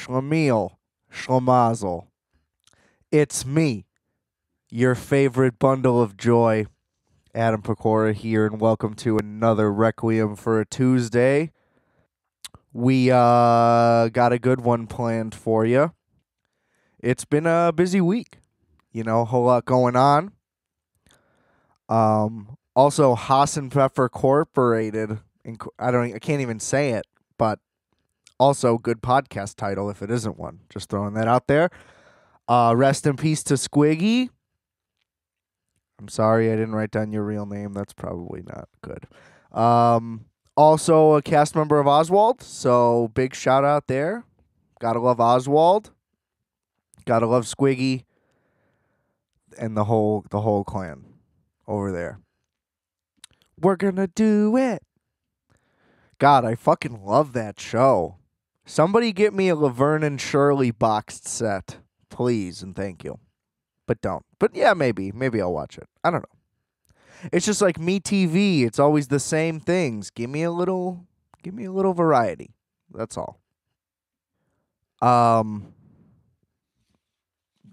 Schlemiel, Schlemazel. It's me, your favorite bundle of joy, Adam Pecora here, and welcome to another Requiem for a Tuesday. We got a good one planned for you. It's been a busy week, a whole lot going on. Also, Haas and Pfeffer Corporated. I can't even say it, but also good podcast title if it isn't one. Just throwing that out there. Rest in peace to Squiggy. I'm sorry I didn't write down your real name. That's probably not good. Also a cast member of Oswald, so big shout out there. Gotta love Oswald. Gotta love Squiggy. And the whole clan over there. We're gonna do it. God, I fucking love that show. Somebody get me a Laverne and Shirley boxed set, please, and thank you. But don't. But yeah, maybe I'll watch it. I don't know. It's just like Me TV. It's always the same things. Give me a little variety. That's all.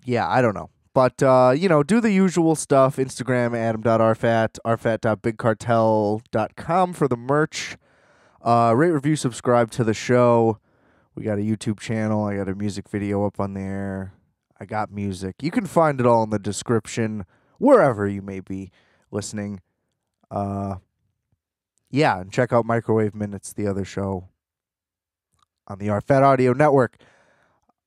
Yeah, I don't know. But, do the usual stuff. Instagram, adam.rfat, rfat.bigcartel.com for the merch. Rate, review, subscribe to the show. We got a YouTube channel. I got a music video up on there. I got music. You can find it all in the description, wherever you may be listening. And check out Microwave Minutes, the other show on the RFAT Audio Network.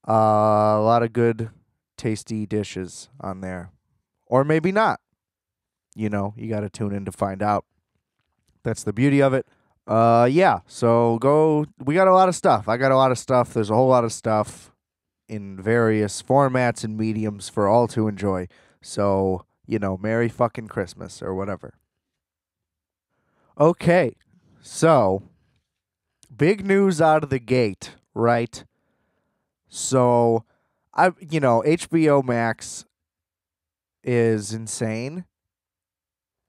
A lot of good, tasty dishes on there. Or maybe not. You got to tune in to find out. That's the beauty of it. So go. We got a lot of stuff. I got a lot of stuff. There's a whole lot of stuff in various formats and mediums for all to enjoy. So, Merry fucking Christmas or whatever. Okay, so big news out of the gate, right? So, HBO Max is insane.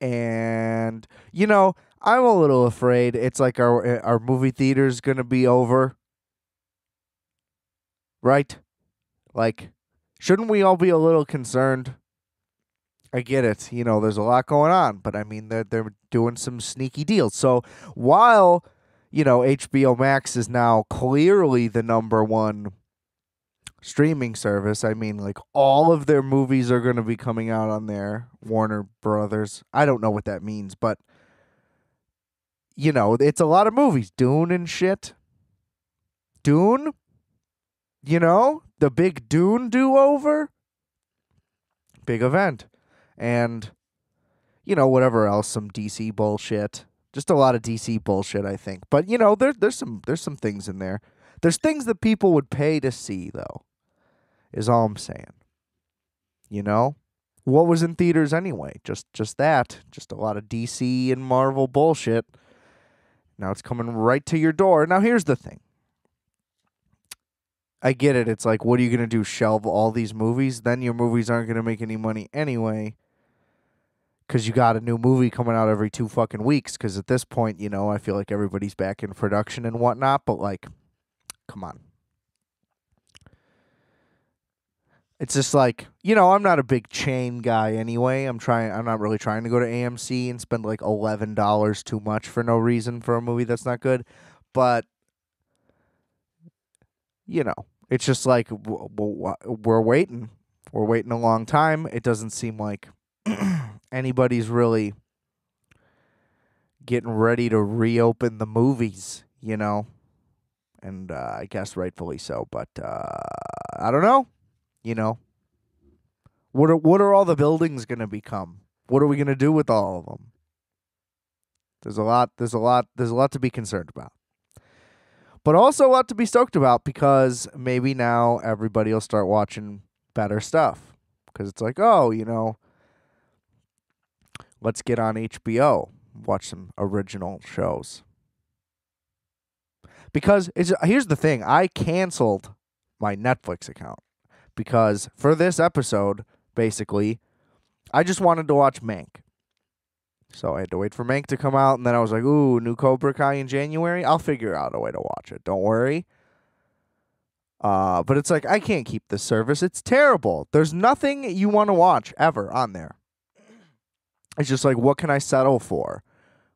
And, I'm a little afraid it's like our movie theater's going to be over. Right? Like, shouldn't we all be a little concerned? I get it. There's a lot going on, but I mean, they're doing some sneaky deals. So while, HBO Max is now clearly the number one streaming service, I mean, like, all of their movies are going to be coming out on there. Warner Brothers. I don't know what that means, but, it's a lot of movies. Dune and shit. Dune? The big Dune do-over? Big event. And, whatever else, some DC bullshit. Just a lot of DC bullshit, I think. But, there's some things in there. There's things that people would pay to see, though, is all I'm saying. What was in theaters anyway? Just that. Just a lot of DC and Marvel bullshit. Now it's coming right to your door. Now, here's the thing. I get it. It's like, what are you going to do? Shelve all these movies? Then your movies aren't going to make any money anyway. Because you got a new movie coming out every 2 fucking weeks. Because at this point, I feel like everybody's back in production and whatnot. But, like, come on. It's just like, I'm not a big chain guy anyway. I'm not really trying to go to AMC and spend like $11 too much for no reason for a movie that's not good. But, it's just like we're waiting. We're waiting a long time. It doesn't seem like anybody's really getting ready to reopen the movies, And I guess rightfully so. But I don't know. What are all the buildings going to become? What are we going to do with all of them? There's a lot to be concerned about. But also a lot to be stoked about because maybe now everybody will start watching better stuff. Because it's like, let's get on HBO, watch some original shows. Because here's the thing, I canceled my Netflix account. Because for this episode, basically, I just wanted to watch Mank. So I had to wait for Mank to come out, and then I was like, ooh, new Cobra Kai in January? I'll figure out a way to watch it. Don't worry. But it's like, I can't keep this service. It's terrible. There's nothing you want to watch ever on there. It's just like, what can I settle for?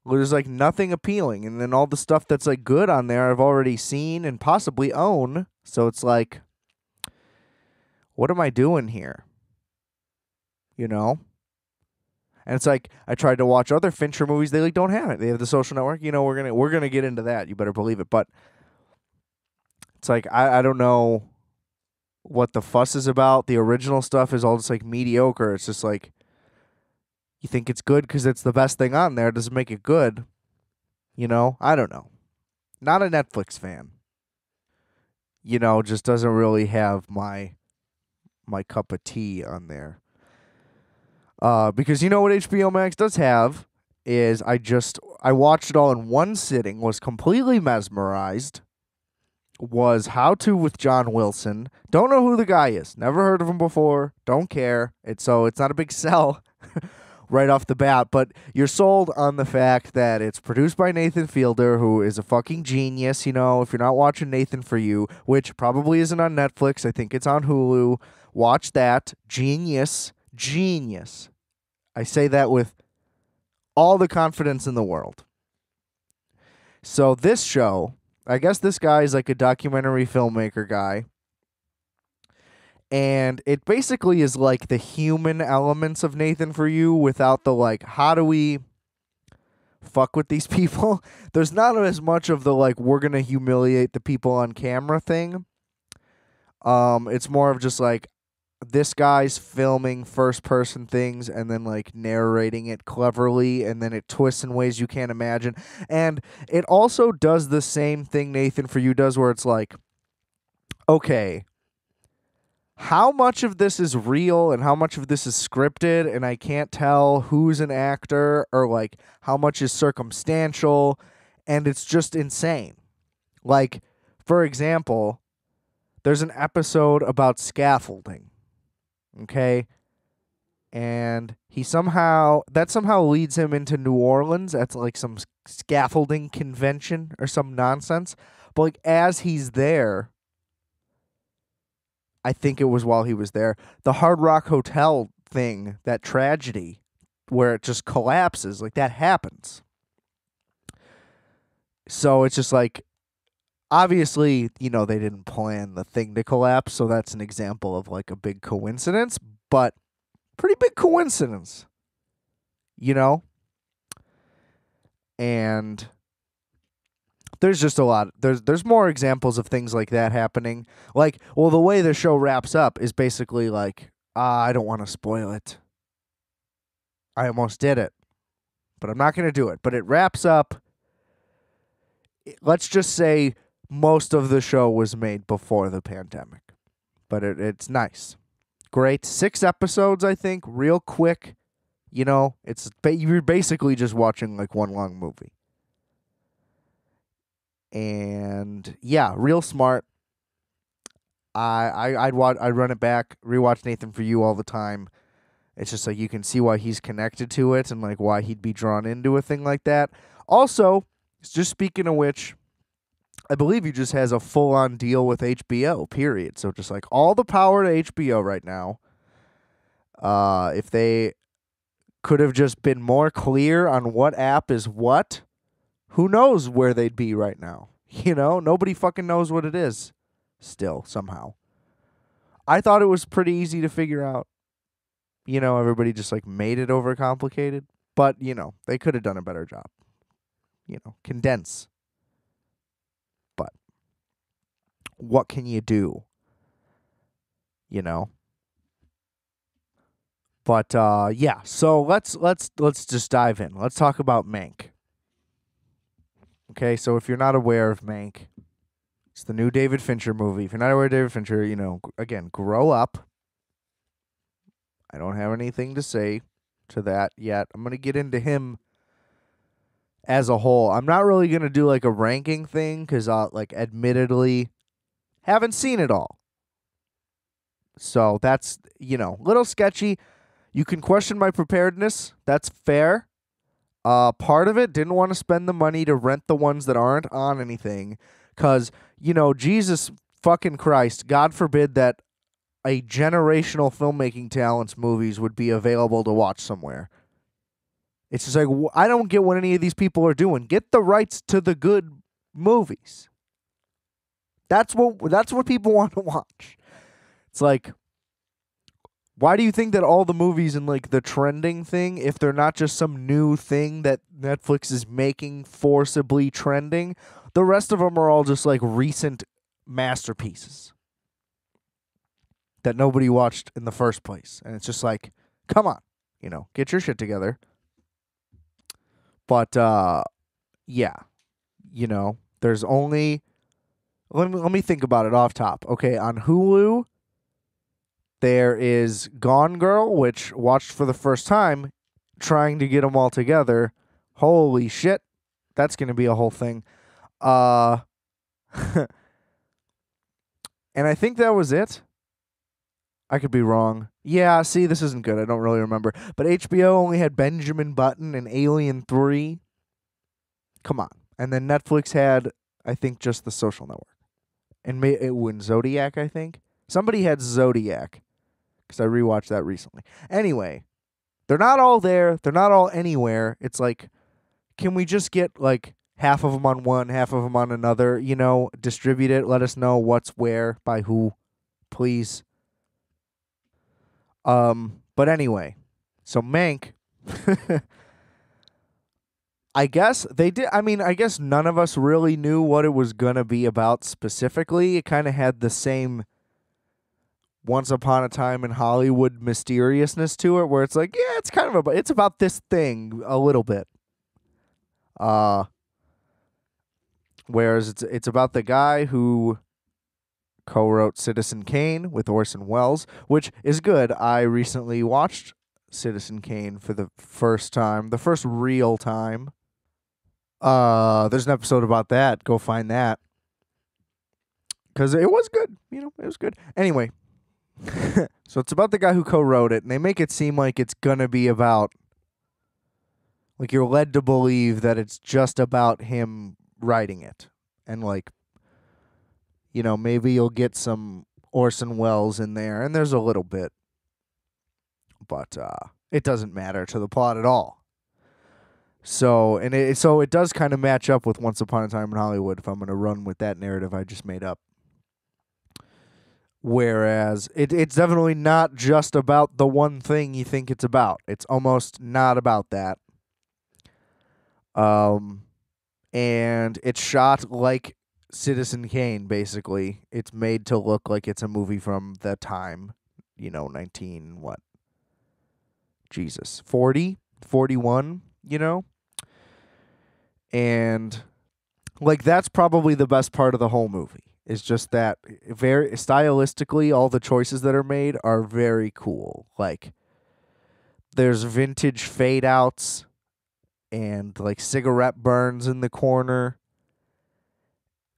Well, there's like nothing appealing. And then all the stuff that's like good on there I've already seen and possibly own. So it's like, what am I doing here? You know? And it's like, I tried to watch other Fincher movies. They like don't have it. They have The Social Network. You know, we're gonna get into that. You better believe it. But it's like, I don't know what the fuss is about. The original stuff is all just like mediocre. It's just like, you think it's good because it's the best thing on there. It doesn't make it good. You know? I don't know. Not a Netflix fan. You know, just doesn't really have my cup of tea on there. Because you know what HBO Max does have is I watched it all in one sitting, was completely mesmerized, was How To with John Wilson. Don't know who the guy is. Never heard of him before. Don't care. It's not a big sell right off the bat, but you're sold on the fact that it's produced by Nathan Fielder, who is a fucking genius. You know, if you're not watching Nathan For You, which probably isn't on Netflix, I think it's on Hulu. Watch that. Genius. I say that with all the confidence in the world. So this show, I guess this guy is like a documentary filmmaker guy. And it basically is like the human elements of Nathan For You without the like, how do we fuck with these people? There's not as much of the like, we're going to humiliate the people on camera thing. It's more of just like, this guy's filming first-person things and then, like, narrating it cleverly, and then it twists in ways you can't imagine. And it also does the same thing Nathan For You does, where it's like, okay, how much of this is real and how much of this is scripted, and I can't tell who's an actor, or, like, how much is circumstantial, and it's just insane. Like, for example, there's an episode about scaffolding. Okay, and that somehow leads him into New Orleans. That's like some scaffolding convention or some nonsense. But like as he's there, I think it was while he was there, the Hard Rock Hotel thing, that tragedy where it just collapses, like that happens. So it's just like, obviously, you know, they didn't plan the thing to collapse, so that's an example of like a big coincidence, but pretty big coincidence, you know? And there's just a lot. There's more examples of things like that happening. Like, well, the way the show wraps up is basically like, I don't want to spoil it. I almost did it, but I'm not going to do it. But it wraps up. Let's just say most of the show was made before the pandemic, but it's nice. Great. 6 episodes, I think, real quick. You know, you're basically just watching like one long movie. And yeah, real smart. I'd run it back, rewatch Nathan For You all the time. It's just like you can see why he's connected to it and like why he'd be drawn into a thing like that. Also, just speaking of which, I believe he just has a full-on deal with HBO, period. So just like all the power to HBO right now. If they could have just been more clear on what app is what, who knows where they'd be right now. You know, nobody fucking knows what it is still, somehow. I thought it was pretty easy to figure out. You know, everybody just like made it overcomplicated. But, you know, they could have done a better job. You know, condense. But what can you do? You know? But yeah, so let's just dive in. Let's talk about Mank. Okay, so if you're not aware of Mank, it's the new David Fincher movie. If you're not aware of David Fincher, you know, again, grow up. I don't have anything to say to that yet. I'm going to get into him as a whole. I'm not really going to do like a ranking thing because like admittedly haven't seen it all. So that's, you know, a little sketchy. You can question my preparedness. That's fair. Part of it, didn't want to spend the money to rent the ones that aren't on anything. Because, you know, Jesus fucking Christ, God forbid that a generational filmmaking talent's movies would be available to watch somewhere. It's just like, I don't get what any of these people are doing. Get the rights to the good movies. That's what people want to watch. It's like, why do you think that all the movies in like the trending thing, if they're not just some new thing that Netflix is making forcibly trending, the rest of them are all just like recent masterpieces that nobody watched in the first place? And it's just like, come on, get your shit together. But yeah, there's only, let me think about it off top. Okay, on Hulu, there is Gone Girl, which watched for the first time, trying to get them all together. Holy shit, that's going to be a whole thing. And I think that was it. I could be wrong. Yeah, see, this isn't good. I don't really remember. But HBO only had Benjamin Button and Alien 3. Come on. And then Netflix had, I think, just The Social Network. And it went Zodiac, I think. Somebody had Zodiac, because I rewatched that recently. Anyway, they're not all there. They're not all anywhere. It's like, can we just get like half of them on one, half of them on another? Distribute it. Let us know what's where by who, please. But anyway, so Mank, I guess they did. I mean, I guess none of us really knew what it was going to be about specifically. It kind of had the same Once Upon a Time in Hollywood mysteriousness to it, where it's like, yeah, it's kind of it's about this thing a little bit. Whereas it's about the guy who co-wrote Citizen Kane with Orson Welles, which is good. I recently watched Citizen Kane for the first time, the first real time. There's an episode about that. Go find that. Because it was good. It was good. Anyway, so it's about the guy who co-wrote it, and they make it seem like it's going to be about, like you're led to believe that it's just about him writing it. And like, maybe you'll get some Orson Welles in there, and there's a little bit. But it doesn't matter to the plot at all. So it does kind of match up with Once Upon a Time in Hollywood if I'm going to run with that narrative I just made up. Whereas it's definitely not just about the one thing you think it's about. It's almost not about that. And it's shot like Citizen Kane, basically. It's made to look like it's a movie from the time, 19, what? Jesus, 40, 41, And, like, that's probably the best part of the whole movie. It's just that very stylistically, all the choices that are made are very cool. Like, there's vintage fade outs and like cigarette burns in the corner,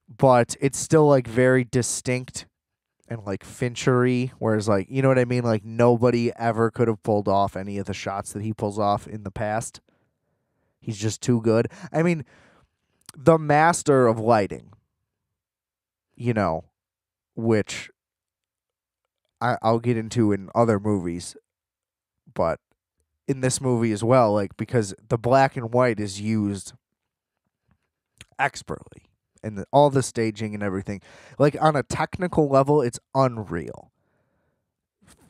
but it's still like very distinct and like Finchery, whereas like, you know what I mean? Like nobody ever could have pulled off any of the shots that he pulls off in the past. He's just too good. I mean, the master of lighting, which I'll get into in other movies, but in this movie as well, like, because the black and white is used expertly and all the staging and everything. Like, on a technical level, it's unreal.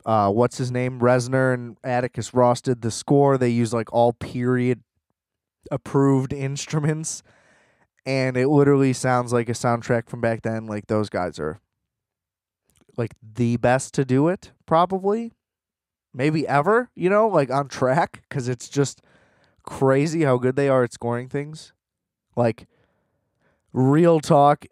What's his name? Reznor and Atticus Ross did the score. They use like all period approved instruments, and it literally sounds like a soundtrack from back then. Like, those guys are like the best to do it, probably, maybe ever, like on track, because it's just crazy how good they are at scoring things. Like, real talk,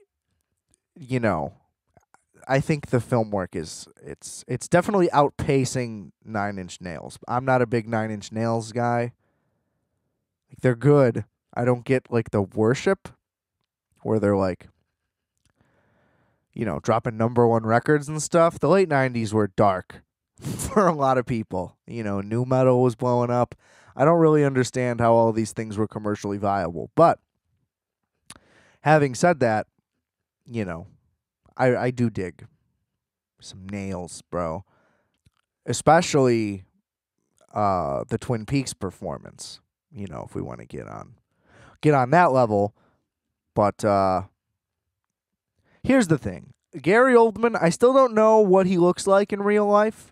I think the film work is it's definitely outpacing Nine Inch Nails. I'm not a big Nine Inch Nails guy. Like, they're good. I don't get like the worship where they're like, dropping #1 records and stuff. The late 90s were dark for a lot of people. Nu metal was blowing up. I don't really understand how all these things were commercially viable. But having said that, I do dig some nails, bro. Especially the Twin Peaks performance. You know, if we want to get on that level. But here's the thing. Gary Oldman, I still don't know what he looks like in real life.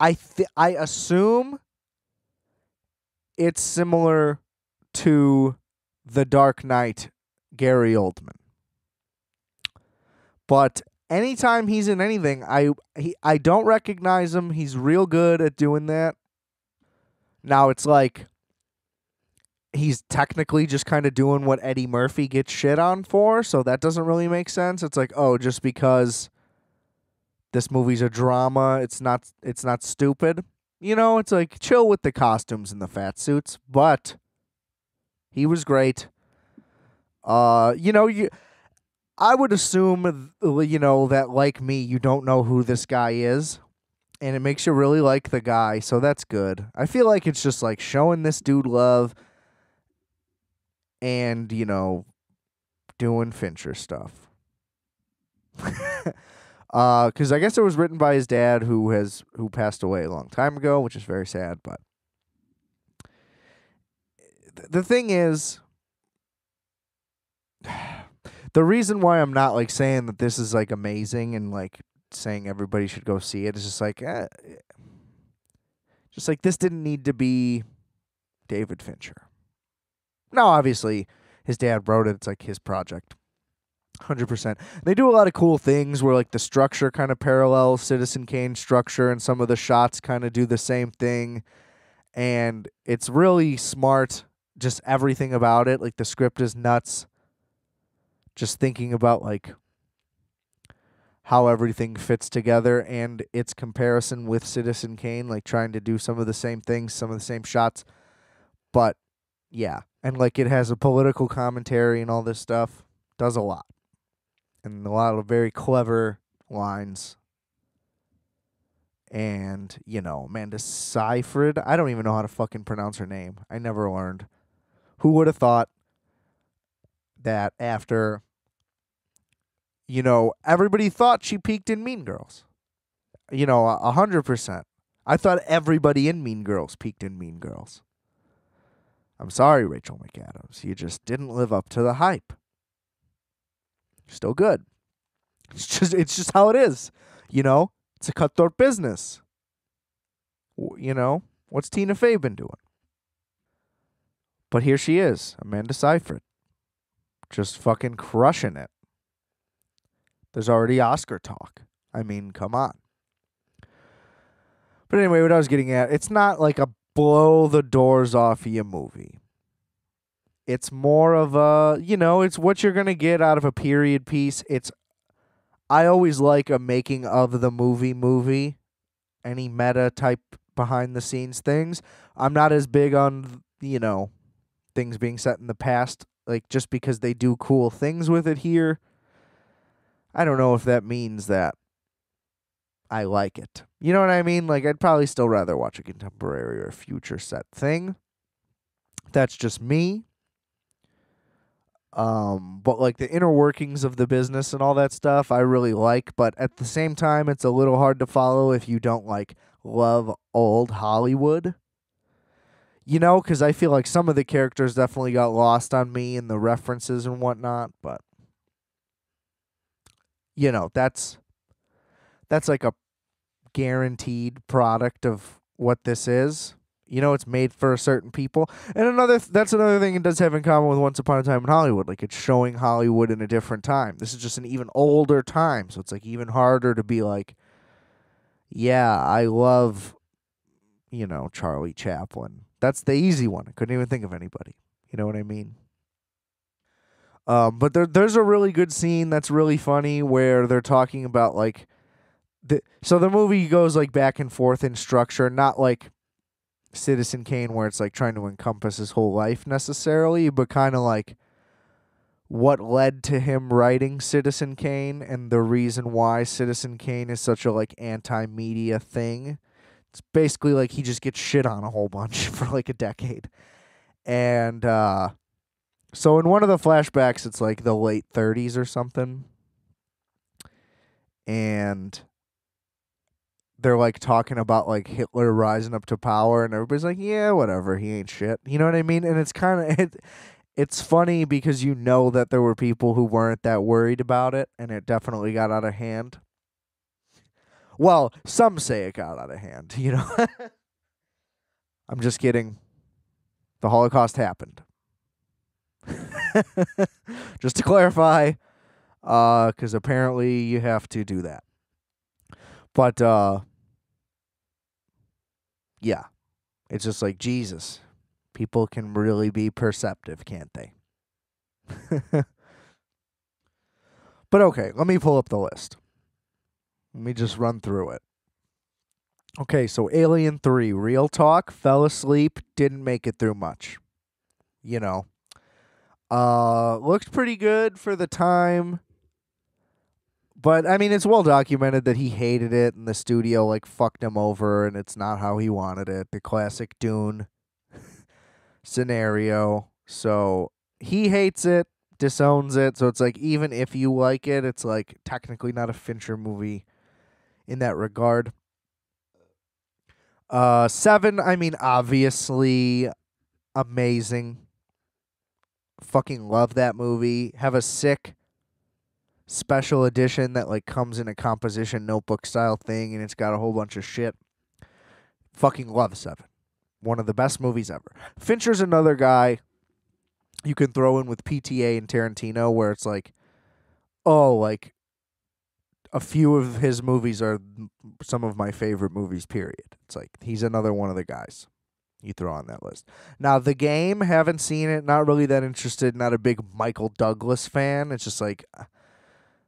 I assume it's similar to The Dark Knight Gary Oldman. But anytime he's in anything, I don't recognize him. He's real good at doing that. Now it's like he's technically just kind of doing what Eddie Murphy gets shit on for, so that doesn't really make sense. It's like, oh, just because this movie's a drama, it's not stupid. You know, it's like chill with the costumes and the fat suits, but he was great. I would assume, that like me, you don't know who this guy is, and it makes you really like the guy, so that's good. I feel like it's just like showing this dude love and, doing Fincher stuff. Because I guess it was written by his dad who passed away a long time ago, which is very sad, but the thing is, the reason why I'm not like saying that this is like amazing and like saying everybody should go see it is just like this didn't need to be David Fincher. Now, obviously, his dad wrote it. It's like his project. 100%. They do a lot of cool things where like the structure kind of parallels Citizen Kane's structure and some of the shots kind of do the same thing. And it's really smart. Just everything about it. Like the script is nuts. Just thinking about like how everything fits together and its comparison with Citizen Kane, like trying to do some of the same things, some of the same shots. But yeah, and like it has a political commentary and all this stuff. Does a lot. And a lot of very clever lines. And, Amanda Seyfried. I don't even know how to fucking pronounce her name. I never learned. Who would have thought that after, everybody thought she peaked in Mean Girls. 100%. I thought everybody in Mean Girls peaked in Mean Girls. I'm sorry, Rachel McAdams. You just didn't live up to the hype. Still good. It's just how it is. It's a cutthroat business. What's Tina Fey been doing? But here she is, Amanda Seyfried. Just fucking crushing it. There's already Oscar talk. I mean, come on. But anyway, what I was getting at, it's not like a blow the doors off you movie. It's more of a, it's what you're going to get out of a period piece. I always like a making of the movie. Any meta type behind the scenes things. I'm not as big on, things being set in the past, like just because they do cool things with it here. I don't know if that means that I like it. You know what I mean? Like, I'd probably still rather watch a contemporary or future set thing. That's just me. But like the inner workings of the business and all that stuff, I really like. But at the same time, it's a little hard to follow if you don't like love old Hollywood. Because I feel like some of the characters definitely got lost on me in the references and whatnot. But that's like a guaranteed product of what this is. It's made for certain people. And that's another thing it does have in common with Once Upon a Time in Hollywood. Like, it's showing Hollywood in a different time. This is just an even older time, so it's like even harder to be like, yeah, I love, Charlie Chaplin. That's the easy one. I couldn't even think of anybody. You know what I mean? But there's a really good scene that's really funny where they're talking about like so the movie goes like back and forth in structure, not like Citizen Kane where it's like trying to encompass his whole life necessarily, but kind of like what led to him writing Citizen Kane and the reason why Citizen Kane is such a like anti-media thing. It's basically like he just gets shit on a whole bunch for like a decade. And so in one of the flashbacks, it's like the late 30s or something. and they're like talking about like Hitler rising up to power, and everybody's like, yeah, whatever, he ain't shit. You know what I mean? And it's kind of it's funny because you know that there were people who weren't that worried about it, and it definitely got out of hand. Well, some say it got out of hand, you know. I'm just kidding. The Holocaust happened. Just to clarify, because apparently you have to do that. But yeah, it's just like, Jesus. People can really be perceptive, can't they? But okay, let me pull up the list. Let me just run through it. Okay, so Alien 3, real talk, fell asleep, didn't make it through much. You know. Looked pretty good for the time. But, I mean, it's well documented that he hated it and the studio, like, fucked him over and it's not how he wanted it. The classic Dune scenario. So, he hates it, disowns it. So, it's like, even if you like it, it's, like, technically not a Fincher movie in that regard. 7, I mean, obviously amazing. Fucking love that movie. Have a sick special edition that like comes in a composition notebook style thing, and it's got a whole bunch of shit. Fucking love 7. One of the best movies ever. Fincher's another guy you can throw in with PTA and Tarantino, where it's like, oh, like a few of his movies are some of my favorite movies, period. It's like he's another one of the guys you throw on that list. Now, The Game, haven't seen it, not really that interested, not a big Michael Douglas fan. It's just like,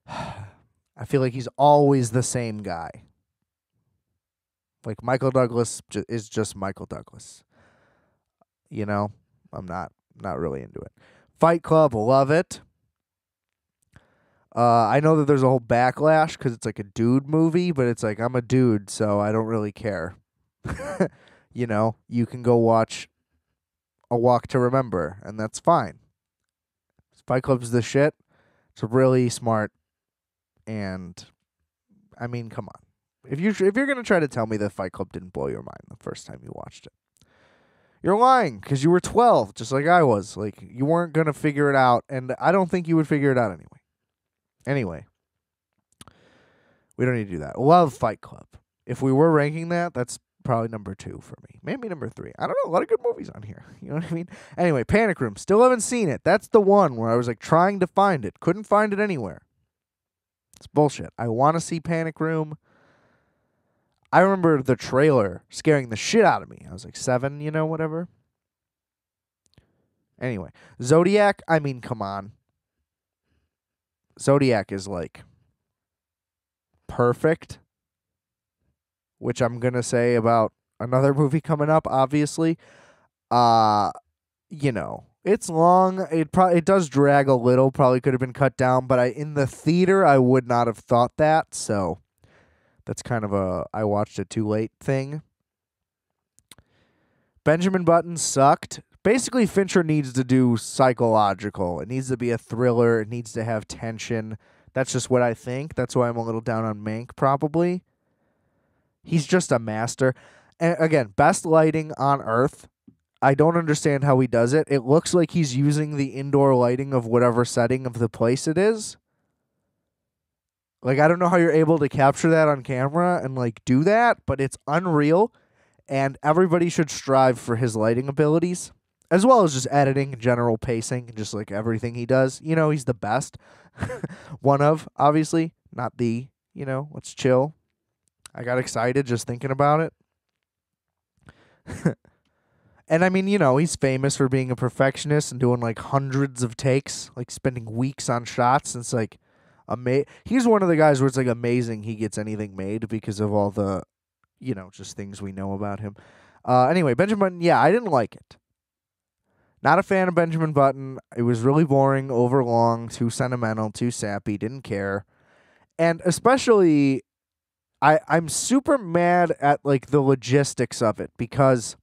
I feel like he's always the same guy. Like, Michael Douglas is just Michael Douglas. You know? I'm not really into it. Fight Club, love it. I know that there's a whole backlash because it's like a dude movie, but it's like, I'm a dude, so I don't really care. You know, you can go watch A Walk to Remember, and that's fine. Fight Club's the shit. It's really smart, and I mean, come on. If you're gonna try to tell me that Fight Club didn't blow your mind the first time you watched it, you're lying because you were 12, just like I was. Like, you weren't gonna figure it out, and I don't think you would figure it out anyway. Anyway, we don't need to do that. Love Fight Club. If we were ranking that, that's probably number 2 for me. Maybe number 3. I don't know. A lot of good movies on here. You know what I mean? Anyway, Panic Room. Still haven't seen it. That's the one where I was like trying to find it. Couldn't find it anywhere. It's bullshit. I want to see Panic Room. I remember the trailer scaring the shit out of me. I was like 7, you know, whatever. Anyway, Zodiac. I mean, come on. Zodiac is like perfect. Which I'm going to say about another movie coming up, obviously. You know, it's long. It does drag a little. Probably could have been cut down. But in the theater, I would not have thought that. So that's kind of a I watched it too late thing. Benjamin Button sucked. Basically, Fincher needs to do psychological. It needs to be a thriller. It needs to have tension. That's just what I think. That's why I'm a little down on Mank, probably. He's just a master. And again, best lighting on Earth. I don't understand how he does it. It looks like he's using the indoor lighting of whatever setting of the place it is. Like, I don't know how you're able to capture that on camera and, like, do that, but it's unreal. And everybody should strive for his lighting abilities, as well as just editing, general pacing, and just, like, everything he does. You know, he's the best. One of, obviously. Not the, you know, let's chill. I got excited just thinking about it. And I mean, you know, he's famous for being a perfectionist and doing like hundreds of takes, like spending weeks on shots. And it's like, he's one of the guys where it's like amazing he gets anything made because of all the, you know, just things we know about him. Anyway, Benjamin Button, yeah, I didn't like it. Not a fan of Benjamin Button. It was really boring, overlong, too sentimental, too sappy, didn't care. And especially, I'm super mad at like the logistics of it because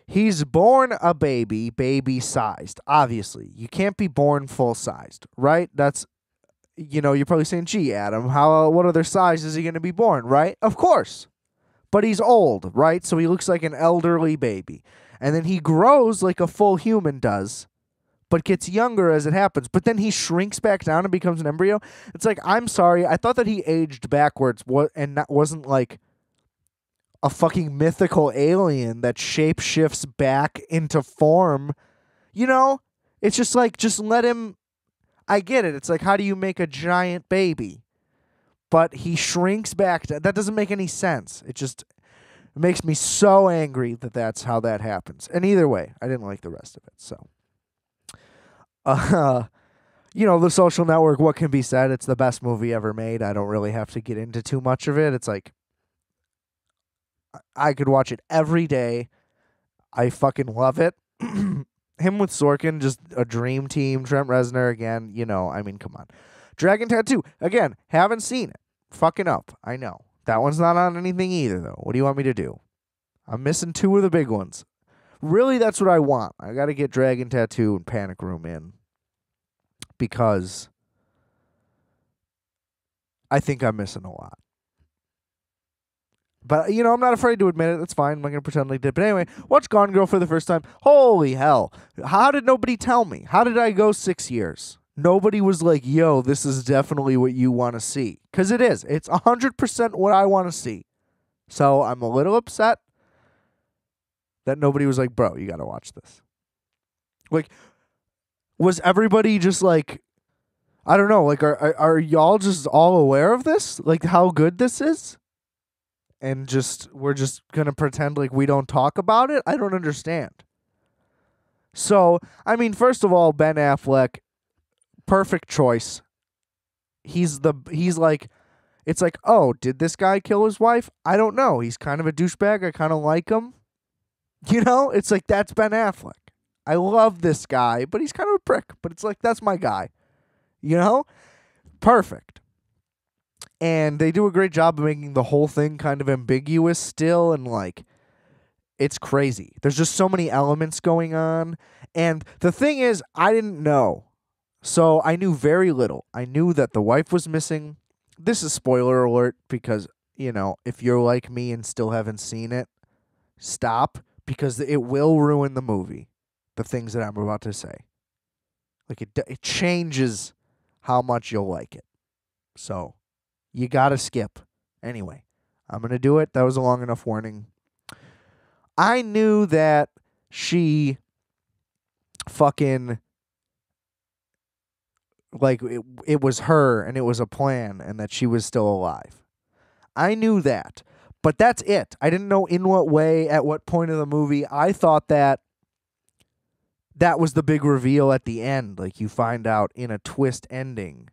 he's born a baby-sized. Obviously, you can't be born full-sized, right? That's you're probably saying, gee, Adam, what other size is he going to be born, right? Of course. But he's old, right? So he looks like an elderly baby. And then he grows like a full human does, but gets younger as it happens. But then he shrinks back down and becomes an embryo. It's like, I'm sorry, I thought that he aged backwards and that wasn't like a fucking mythical alien that shapeshifts back into form. It's just like, just let him. I get it. It's like, how do you make a giant baby? But he shrinks back. That doesn't make any sense. It makes me so angry that that's how that happens. And either way, I didn't like the rest of it. So, The Social Network, what can be said? It's the best movie ever made. I don't really have to get into too much of it. It's like, I could watch it every day. I fucking love it. Him with Sorkin, just a dream team. Trent Reznor again, come on. Dragon Tattoo, again, haven't seen it. Fucking up, I know. That one's not on anything either, though. What do you want me to do? I'm missing two of the big ones. Really, that's what I want. I got to get Dragon Tattoo and Panic Room in. Because I think I'm missing a lot. But, I'm not afraid to admit it. That's fine. I'm not going to pretend like I did. But anyway, watch Gone Girl for the first time. Holy hell. How did nobody tell me? How did I go 6 years? Nobody was like, yo, this is definitely what you want to see. Because it is. It's 100% what I want to see. So I'm a little upset that nobody was like, bro, you got to watch this. Like, was everybody just like, I don't know, like, are y'all just all aware of this? Like, how good this is? And we're just going to pretend like we don't talk about it? I don't understand. So, first of all, Ben Affleck, perfect choice. He's like, it's like, oh, did this guy kill his wife? I don't know. He's kind of a douchebag. I kind of like him. It's like, that's Ben Affleck. I love this guy, but he's kind of a prick. But it's like, that's my guy. Perfect. And they do a great job of making the whole thing kind of ambiguous still, and like, it's crazy. There's just so many elements going on. And the thing is, I didn't know. So I knew very little. I knew that the wife was missing. This is spoiler alert because, if you're like me and still haven't seen it, stop, because it will ruin the movie, the things that I'm about to say. Like, it changes how much you'll like it. So you got to skip. Anyway, I'm going to do it. That was a long enough warning. I knew that she fucking, like, it was her and it was a plan and that she was still alive. I knew that. But that's it. I didn't know in what way, at what point of the movie. I thought that was the big reveal at the end. Like, you find out in a twist ending.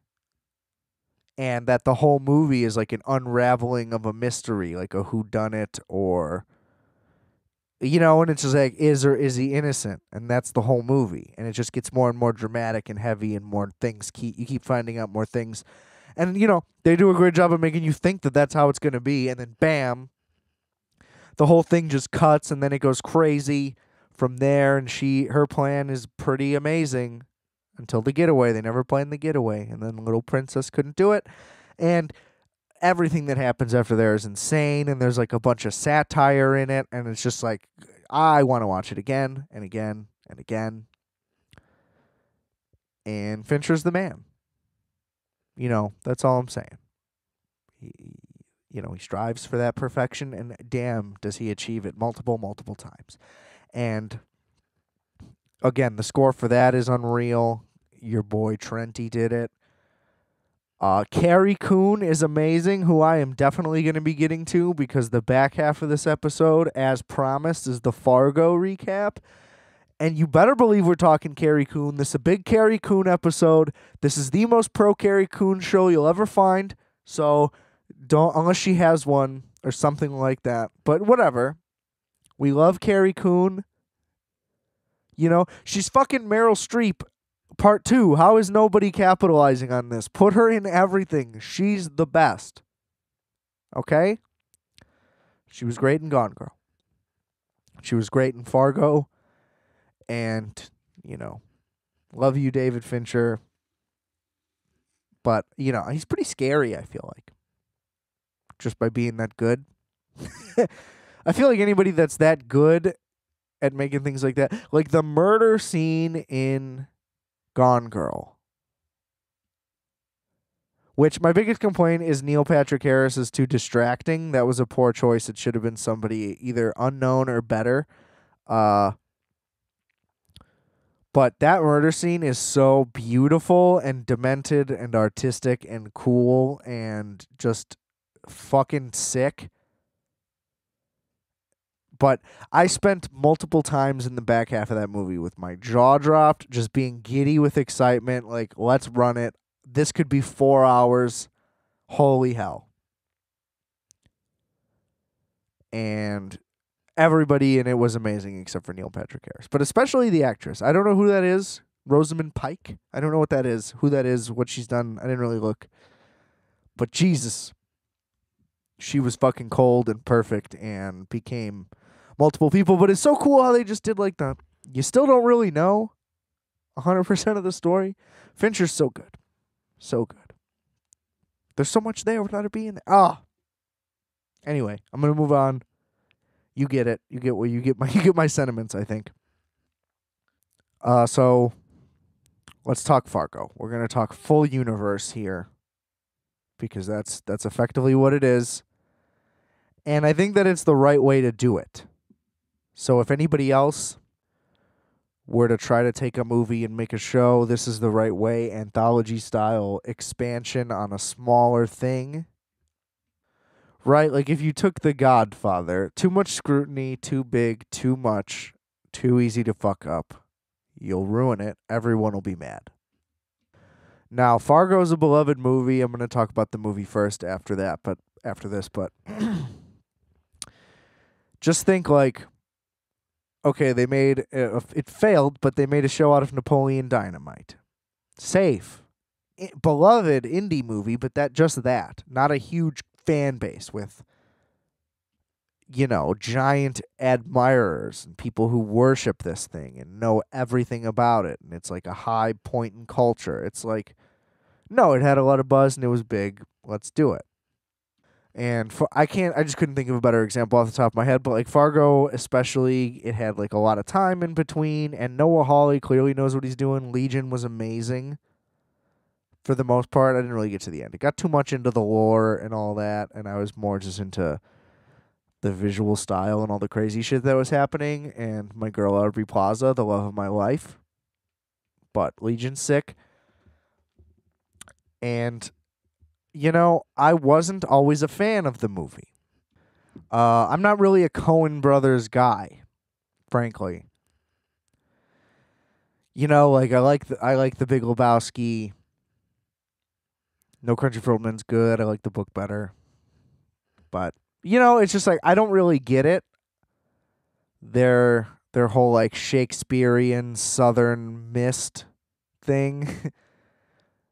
And that the whole movie is like an unraveling of a mystery, like a whodunit, or, and it's just like, is or is he innocent? And that's the whole movie. And it just gets more and more dramatic and heavy, and more things. You keep finding out more things. And, they do a great job of making you think that that's how it's going to be. And then, bam, the whole thing just cuts, and then it goes crazy from there. And her plan is pretty amazing. Until the getaway. They never planned the getaway. And then Little Princess couldn't do it. And everything that happens after there is insane. And there's like a bunch of satire in it. And it's just like, I want to watch it again and again and again. And Fincher's the man. That's all I'm saying. He strives for that perfection. And damn, does he achieve it multiple times. And again, the score for that is unreal. Your boy Trenty did it. Carrie Coon is amazing, who I am definitely going to be getting to, because the back half of this episode, as promised, is the Fargo recap. And you better believe we're talking Carrie Coon. This is a big Carrie Coon episode. This is the most pro Carrie Coon show you'll ever find. So don't, unless she has one or something like that. But whatever. We love Carrie Coon. She's fucking Meryl Streep part 2. How is nobody capitalizing on this? Put her in everything. She's the best. Okay? She was great in Gone Girl. She was great in Fargo. And, love you, David Fincher. But, he's pretty scary, I feel like, just by being that good. I feel like anybody that's that good at making things like that, like the murder scene in Gone Girl, which my biggest complaint is Neil Patrick Harris is too distracting. That was a poor choice. It should have been somebody either unknown or better. But that murder scene is so beautiful and demented and artistic and cool and just fucking sick. But I spent multiple times in the back half of that movie with my jaw dropped, just being giddy with excitement. Like, let's run it. This could be 4 hours. Holy hell. And everybody in it was amazing except for Neil Patrick Harris, but especially the actress. I don't know who that is. Rosamund Pike? I don't know what that is, who that is, what she's done. I didn't really look. But Jesus, she was fucking cold and perfect and became multiple people. But it's so cool how they just did like you still don't really know 100% of the story. Fincher's so good. So good. There's so much there without it being there. Anyway, I'm going to move on. You get it. You get my sentiments, I think. So let's talk Fargo. We're going to talk full universe here because that's effectively what it is. And I think that it's the right way to do it. So if anybody else were to try to take a movie and make a show, this is the right way, anthology style expansion on a smaller thing. Right? Like if you took The Godfather, too much scrutiny, too big, too much, too easy to fuck up. You'll ruin it. Everyone will be mad. Now, Fargo is a beloved movie. I'm going to talk about the movie first after this, but just think like, okay, they made, it failed, but they made a show out of Napoleon Dynamite. Safe. Beloved indie movie, but that. Not a huge fan base with, giant admirers and people who worship this thing and know everything about it. And it's like a high point in culture. It's like, no, it had a lot of buzz and it was big. Let's do it. And I just couldn't think of a better example off the top of my head, but like Fargo, especially, it had like a lot of time in between, and Noah Hawley clearly knows what he's doing. Legion was amazing for the most part. I didn't really get to the end. It got too much into the lore and all that, and I was more just into the visual style and all the crazy shit that was happening, and my girl Aubrey Plaza, the love of my life. But Legion's sick. And I wasn't always a fan of the movie. I'm not really a Coen Brothers guy, frankly. Like I like the Big Lebowski. No Country for Old Men's good. I like the book better. But it's just like I don't really get it. Their whole like Shakespearean Southern mist thing.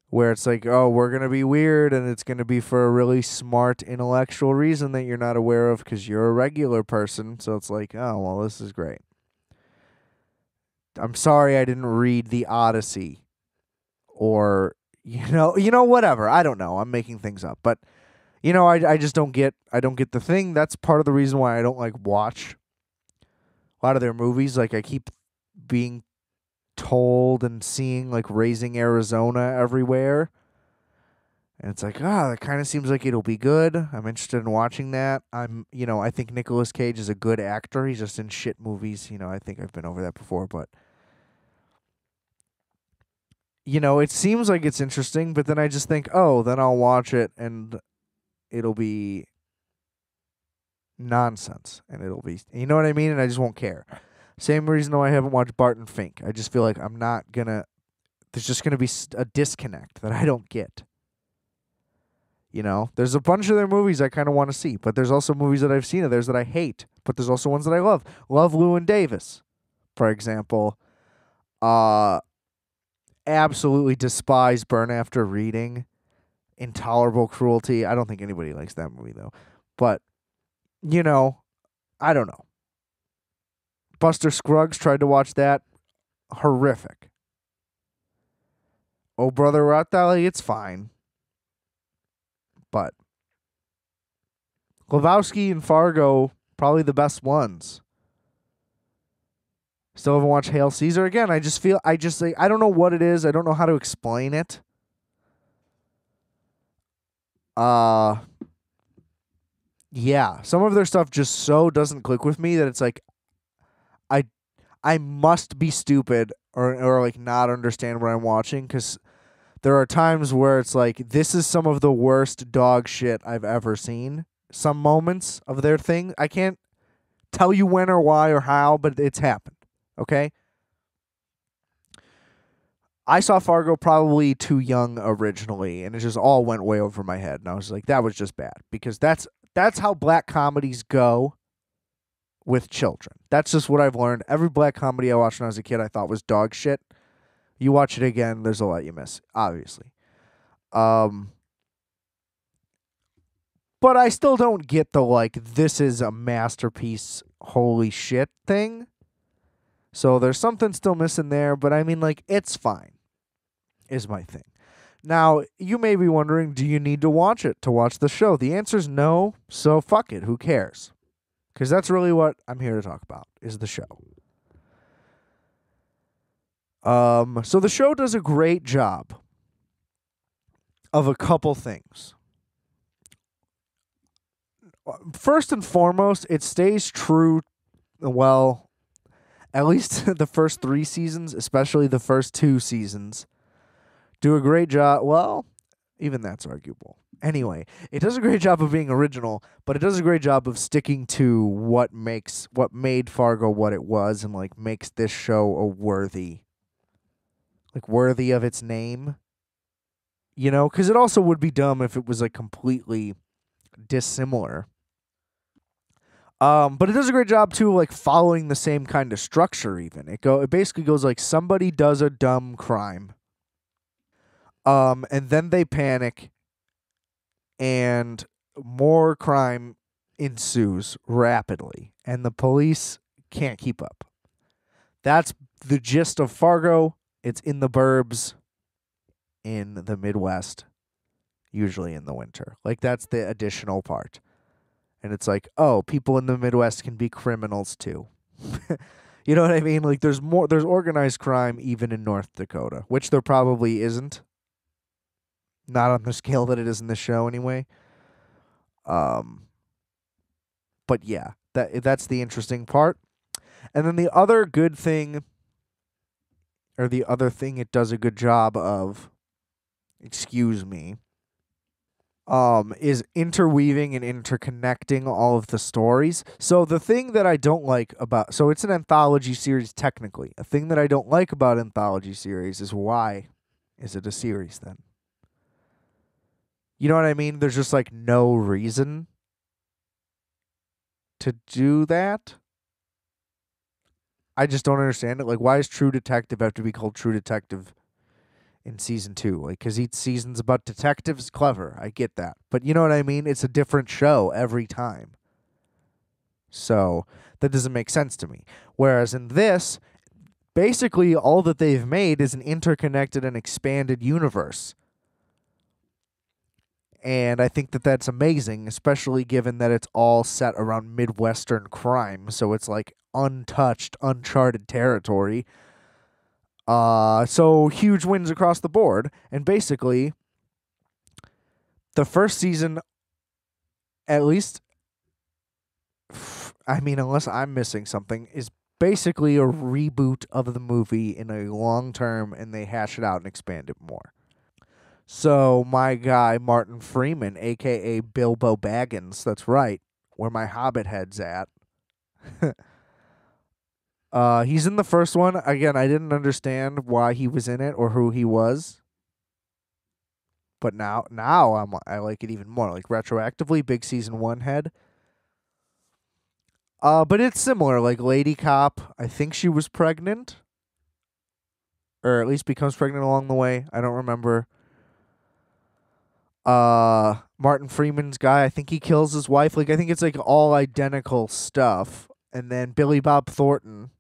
Where it's like, oh, we're going to be weird, and it's going to be for a really smart intellectual reason that you're not aware of because you're a regular person. So it's like, oh, well, this is great. I'm sorry I didn't read The Odyssey. Or, whatever. I don't know. I'm making things up. But, I just don't get the thing. That's part of the reason why I don't, watch a lot of their movies. Like, I keep being told and seeing Raising Arizona everywhere, and it's like, that kind of seems like it'll be good. I'm interested in watching that. I think Nicolas Cage is a good actor. He's just in shit movies. I think I've been over that before, but it seems like it's interesting, but then I just think, then I'll watch it and it'll be nonsense, and it'll be, you know what I mean, and I just won't care. Same reason though I haven't watched Barton Fink. I just feel like there's just going to be a disconnect that I don't get. There's a bunch of their movies I kind of want to see, but there's also movies that I've seen of theirs that I hate, but there's also ones that I love. Love Llewyn Davis, for example. Absolutely despise Burn After Reading. Intolerable Cruelty. I don't think anybody likes that movie though. But, I don't know. Buster Scruggs, tried to watch that. Horrific. Oh Brother, Where Art Thou? It's fine. But Lebowski and Fargo, probably the best ones. Still haven't watched Hail Caesar. Again, I don't know what it is. I don't know how to explain it. Yeah, some of their stuff just so doesn't click with me that it's like I must be stupid or like not understand what I'm watching, because there are times where it's like, this is some of the worst dog shit I've ever seen. Some moments of their thing, I can't tell you when or why or how, but it's happened. Okay? I saw Fargo probably too young originally, and it just all went way over my head. And I was like, that was just bad, because that's how black comedies go with children. That's just what I've learned. Every black comedy I watched when I was a kid I thought was dog shit. You watch it again, there's a lot you miss, obviously. But I still don't get the, like, this is a masterpiece, holy shit thing. So there's something still missing there, but I mean, like, it's fine, is my thing. Now, you may be wondering, do you need to watch it to watch the show? The answer is no, so fuck it, who cares? Because that's really what I'm here to talk about, is the show. So the show does a great job of a couple things. First and foremost, it stays true, well, at least the first 3 seasons, especially the first 2 seasons, do a great job. Well, even that's arguable. Anyway, it does a great job of being original, but it does a great job of sticking to what made Fargo what it was, and like makes this show worthy of its name. You know, because it also would be dumb if it was like completely dissimilar. But it does a great job too, like following the same kind of structure. Even it basically goes like, somebody does a dumb crime, and then they panic, and more crime ensues rapidly, and the police can't keep up. That's the gist of Fargo. It's in the burbs, in the Midwest, usually in the winter. Like, that's the additional part. And it's like, oh, people in the Midwest can be criminals too. You know what I mean? Like, there's organized crime even in North Dakota, which there probably isn't. Not on the scale that it is in the show anyway. But yeah, that's the interesting part. And then the other good thing, or the other thing it does a good job of, is interweaving and interconnecting all of the stories. So the thing that I don't like about, so it's an anthology series technically. A thing that I don't like about anthology series is, why is it a series then? You know what I mean? There's just like no reason to do that. I just don't understand it. Like, why does True Detective have to be called True Detective in season 2? Like, because each season's about detectives. Clever, I get that, but you know what I mean? It's a different show every time, so that doesn't make sense to me. Whereas in this, basically all that they've made is an interconnected and expanded universe. And I think that that's amazing, especially given that it's all set around Midwestern crime. So it's like untouched, uncharted territory. So huge wins across the board. And basically, the first season, at least, I mean, unless I'm missing something, is basically a reboot of the movie in a long term, and they hash it out and expand it more. So my guy, Martin Freeman, a.k.a. Bilbo Baggins, that's right, where my Hobbit head's at. He's in the first one. Again, I didn't understand why he was in it or who he was. But now I like it even more. Like, retroactively, big season 1 head. But it's similar. Like, Lady Cop, I think she was pregnant. Or at least becomes pregnant along the way. I don't remember. Martin Freeman's guy, I think he kills his wife. Like, I think it's like all identical stuff. And then Billy Bob Thornton.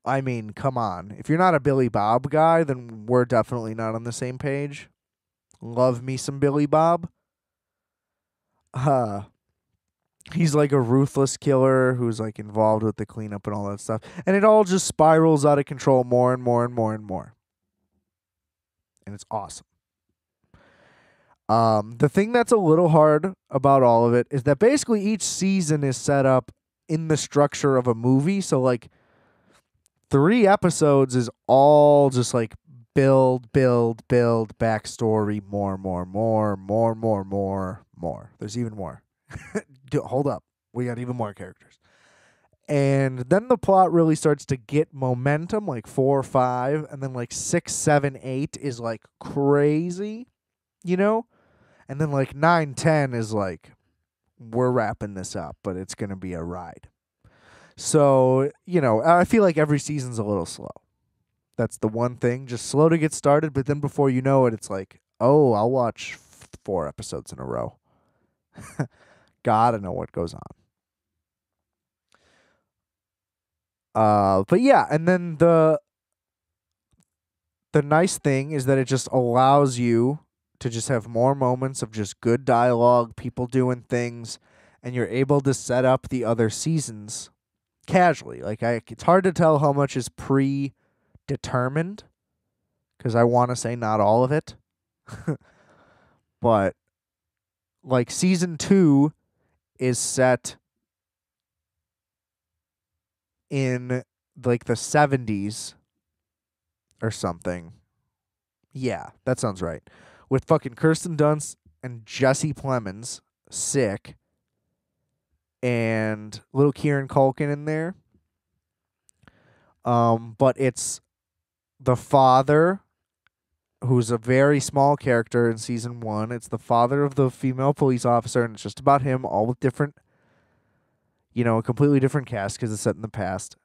I mean, come on. If you're not a Billy Bob guy, then we're definitely not on the same page. Love me some Billy Bob. uh he's like a ruthless killer who's like involved with the cleanup and all that stuff. And it all just spirals out of control more and more and more and more. And it's awesome. The thing that's a little hard about all of it is that basically each season is set up in the structure of a movie. So like 3 episodes is all just like build, backstory, more. There's even more. Hold up. We got even more characters. And then the plot really starts to get momentum, like 4 or 5, and then like 6, 7, 8 is like crazy, you know? And then like 9, 10 is like, we're wrapping this up, but it's going to be a ride. So, you know, I feel like every season's a little slow. That's the one thing, just slow to get started, but then before you know it, it's like, oh, I'll watch 4 episodes in a row. Gotta know what goes on. But yeah, and then the nice thing is that it just allows you to just have more moments of just good dialogue, people doing things, and you're able to set up the other seasons casually. Like it's hard to tell how much is predetermined because I want to say not all of it. But like season 2 is set in like the 70s or something. Yeah, that sounds right. With fucking Kirsten Dunst and Jesse Plemons, sick, and little Kieran Culkin in there. But it's the father, who's a very small character in season 1. It's the father of the female police officer, and it's just about him, all with different, you know, a completely different cast because it's set in the past.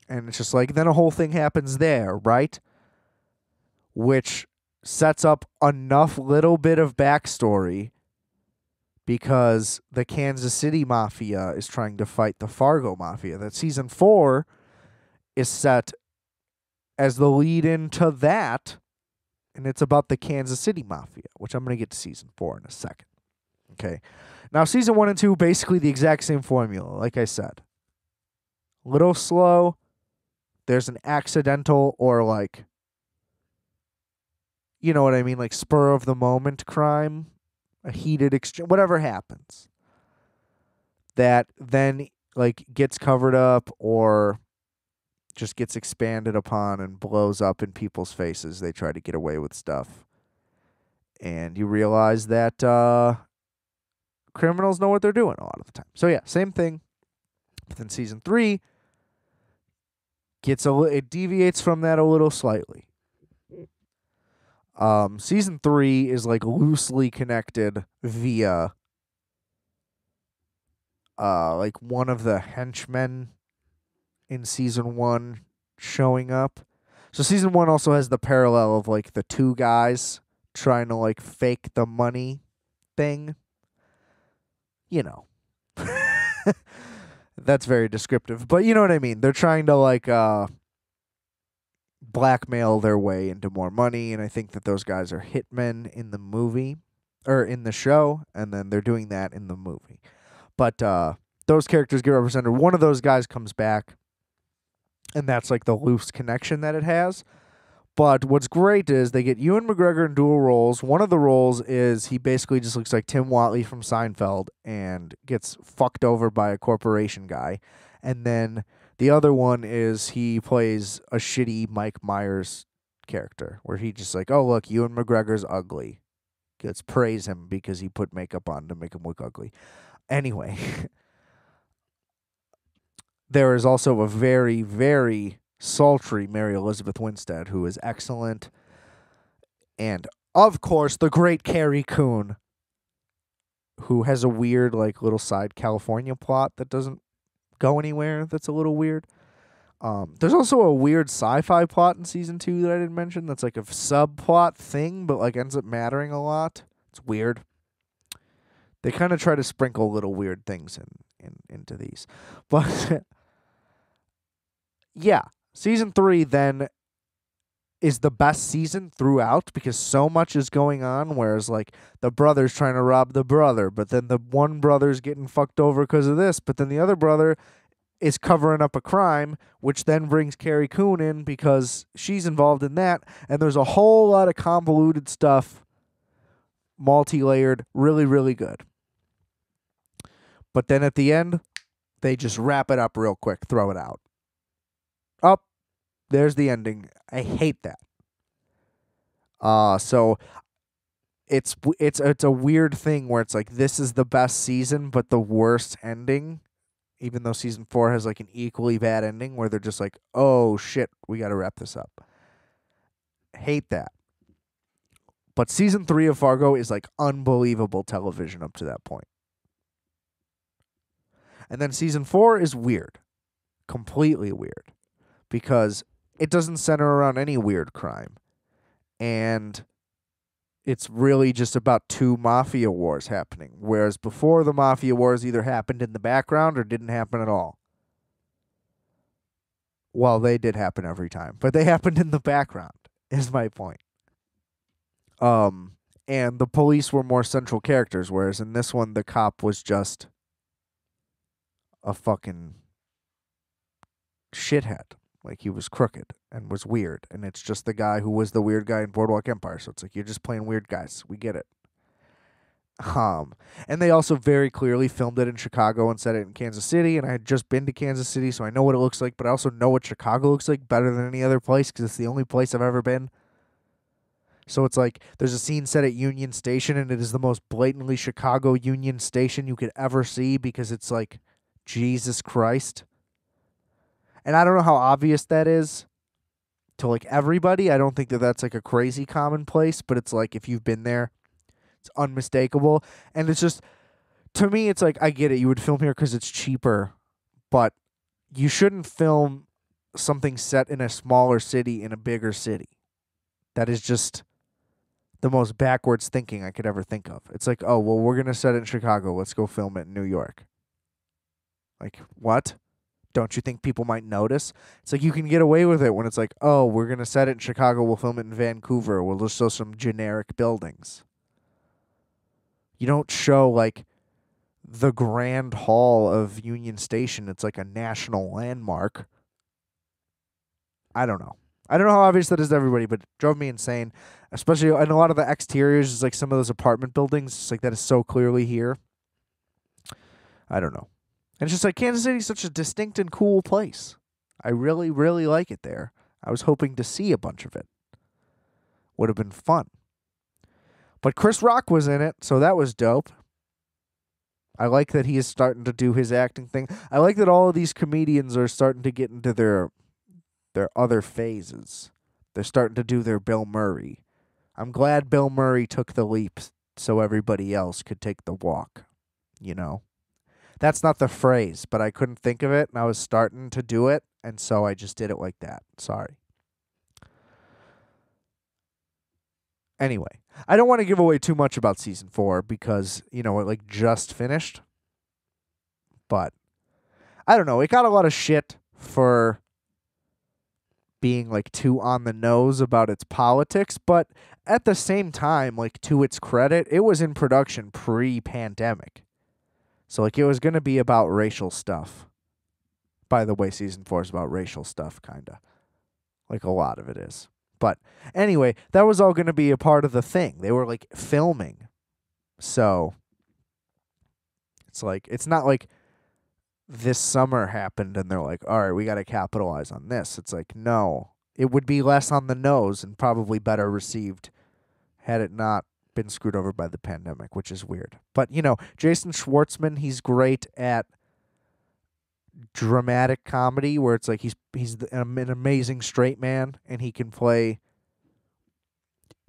And it's just like, then a whole thing happens there, right? Which sets up enough little bit of backstory because the Kansas City Mafia is trying to fight the Fargo Mafia. That season 4 is set as the lead into that, and it's about the Kansas City Mafia, which I'm going to get to season 4 in a second. Okay. Now, season 1 and 2, basically the exact same formula, like I said. Little slow. There's an accidental or like, you know what I mean, like spur of the moment crime, a heated exchange, whatever happens, that then like gets covered up or just gets expanded upon and blows up in people's faces. They try to get away with stuff. And you realize that criminals know what they're doing a lot of the time. So yeah, same thing. But then season 3 it deviates from that a little slightly. Season 3 is like loosely connected via like one of the henchmen in season 1 showing up. So season 1 also has the parallel of like the 2 guys trying to like fake the money thing. You know. That's very descriptive, but you know what I mean. They're trying to like blackmail their way into more money, and I think that those guys are hitmen in the movie or in the show, and then they're doing that in the movie. But those characters get represented. One of those guys comes back, and that's like the loose connection that it has. But what's great is they get Ewan McGregor in dual roles. One of the roles is he basically just looks like Tim Watley from Seinfeld and gets fucked over by a corporation guy. And then the other one is he plays a shitty Mike Myers character where he just like, oh, look, Ewan McGregor's ugly. Let's praise him because he put makeup on to make him look ugly. Anyway, there is also a very, very sultry Mary Elizabeth Winstead, who is excellent. And, of course, the great Carrie Coon, who has a weird, like, little side California plot that doesn't go anywhere. That's a little weird. There's also a weird sci-fi plot in season 2 that I didn't mention that's like a subplot thing, but, like, ends up mattering a lot. It's weird. They kind of try to sprinkle little weird things into these. But, yeah. Season 3 then is the best season throughout because so much is going on, whereas like the brother's trying to rob the brother, but then the one brother's getting fucked over because of this, but then the other brother is covering up a crime, which then brings Carrie Coon in because she's involved in that, and there's a whole lot of convoluted stuff, multi-layered, really, really good. But then at the end, they just wrap it up real quick, throw it out. Up, there's the ending. I hate that. So it's a weird thing where it's like this is the best season, but the worst ending. Even though season 4 has like an equally bad ending, where they're just like, "Oh shit, we got to wrap this up." Hate that. But season 3 of Fargo is like unbelievable television up to that point. And then season 4 is weird, completely weird, because it doesn't center around any weird crime. And it's really just about 2 mafia wars happening, whereas before the mafia wars either happened in the background or didn't happen at all. Well, they did happen every time, but they happened in the background, is my point. And the police were more central characters, whereas in this one, the cop was just a fucking shithead. Like, he was crooked and was weird, and it's just the guy who was the weird guy in Boardwalk Empire, so it's like, you're just playing weird guys. We get it. And they also very clearly filmed it in Chicago and set it in Kansas City, and I had just been to Kansas City, so I know what it looks like, but I also know what Chicago looks like better than any other place, because it's the only place I've ever been. So it's like, there's a scene set at Union Station, and it is the most blatantly Chicago Union Station you could ever see, because it's like, Jesus Christ. And I don't know how obvious that is to like everybody. I don't think that that's like a crazy commonplace, but it's like, if you've been there, it's unmistakable. And it's just, to me, it's like, I get it. You would film here because it's cheaper, but you shouldn't film something set in a smaller city in a bigger city. That is just the most backwards thinking I could ever think of. It's like, oh, well, we're going to set it in Chicago. Let's go film it in New York. Like, what? Don't you think people might notice? It's like, you can get away with it when it's like, oh, we're going to set it in Chicago. We'll film it in Vancouver. We'll just show some generic buildings. You don't show, like, the Grand Hall of Union Station. It's like a national landmark. I don't know. I don't know how obvious that is to everybody, but it drove me insane. Especially in a lot of the exteriors, it's like some of those apartment buildings. It's like, that is so clearly here. I don't know. And it's just like, Kansas City is such a distinct and cool place. I really, really like it there. I was hoping to see a bunch of it. Would have been fun. But Chris Rock was in it, so that was dope. I like that he is starting to do his acting thing. I like that all of these comedians are starting to get into their other phases. They're starting to do their Bill Murray. I'm glad Bill Murray took the leap so everybody else could take the walk, you know? That's not the phrase, but I couldn't think of it, and I was starting to do it, and so I just did it like that. Sorry. Anyway, I don't want to give away too much about season 4 because, you know, it like just finished. But I don't know. It got a lot of shit for being like too on the nose about its politics, but at the same time, like, to its credit, it was in production pre-pandemic. So like, it was going to be about racial stuff. By the way, season 4 is about racial stuff, kind of. Like, a lot of it is. But anyway, that was all going to be a part of the thing. They were like filming. So it's like, it's not like this summer happened and they're like, all right, we got to capitalize on this. It's like, no, it would be less on the nose and probably better received had it not been screwed over by the pandemic, which is weird. But, you know, Jason Schwartzman, he's great at dramatic comedy where it's like he's an amazing straight man and he can play